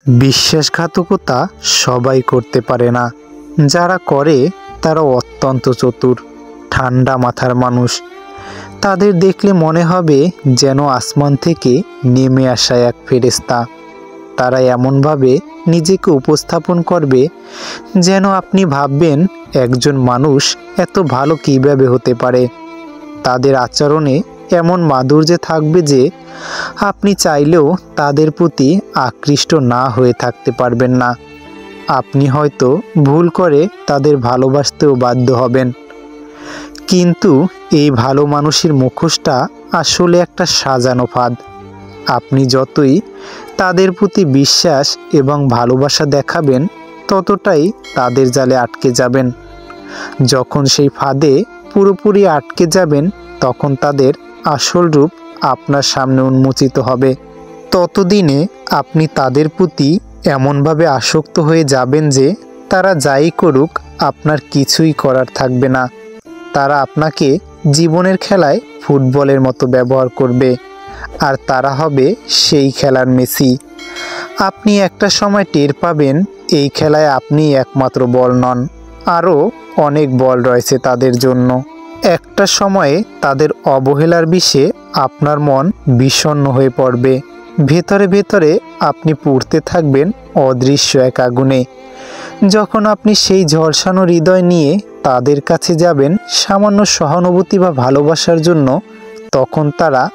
বিশ্বাসঘাতকতা সবাই করতে পারে না। যারা করে তারা অত্যন্ত চতুর, ঠান্ডা মাথার মানুষ। তাদের দেখলে মনে হবে যেন আসমান থেকে নেমে আসা এক ফেরেশতা। তারা এমনভাবে নিজেকে উপস্থাপন করবে যেন আপনি ভাববেন একজন মানুষ এত ভালো কীভাবে হতে পারে। তাদের আচরণে এমন মাধুর্য থাকবে যে আপনি চাইলেও তাদের প্রতি আকৃষ্ট না হয়ে থাকতে পারবেন না। আপনি হয়তো ভুল করে তাদের ভালোবাসতেও বাধ্য হবেন। কিন্তু এই ভালো মানুষের মুখোশটা আসলে একটা সাজানো ফাঁদ। আপনি যতই তাদের প্রতি বিশ্বাস এবং ভালোবাসা দেখাবেন, ততটাই তাদের জালে আটকে যাবেন। যখন সেই ফাঁদে পুরোপুরি আটকে যাবেন, তখন তাদের আসল রূপ আপনার সামনে উন্মোচিত হবে। ততদিনে আপনি তাদের প্রতি এমনভাবে আসক্ত হয়ে যাবেন যে তারা যাই করুক আপনার কিছুই করার থাকবে না। তারা আপনাকে জীবনের খেলায় ফুটবলের মতো ব্যবহার করবে, আর তারা হবে সেই খেলার মেসি। আপনি একটা সময় টের পাবেন এই খেলায় আপনি একমাত্র বল নন, আরও অনেক বল রয়েছে তাদের জন্য। একটা সময়ে তাদের অবহেলার বিষে আপনার মন বিষণ্ণ হয়ে পড়বে। ভেতরে ভেতরে আপনি পুড়তে থাকবেন অদৃশ্য এক আগুনে। যখন আপনি সেই ঝলসানো হৃদয় নিয়ে তাদের কাছে যাবেন সামান্য সহানুভূতি বা ভালোবাসার জন্য, তখন তারা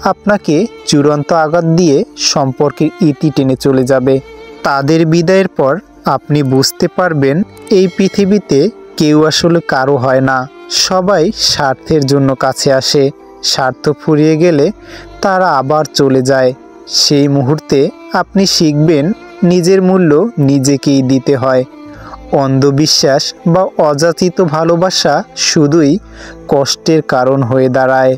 আপনাকে চূড়ান্ত আঘাত দিয়ে সম্পর্কের ইতি টেনে চলে যাবে। তাদের বিদায়ের পর আপনি বুঝতে পারবেন এই পৃথিবীতে কেউ আসলে কারো হয় না। সবাই স্বার্থের জন্য কাছে আসে, স্বার্থ ফুরিয়ে গেলে তারা আবার চলে যায়। সেই মুহূর্তে আপনি শিখবেন নিজের মূল্য নিজেকেই দিতে হয়। অন্ধবিশ্বাস বা অযাচিত ভালোবাসা শুধুই কষ্টের কারণ হয়ে দাঁড়ায়।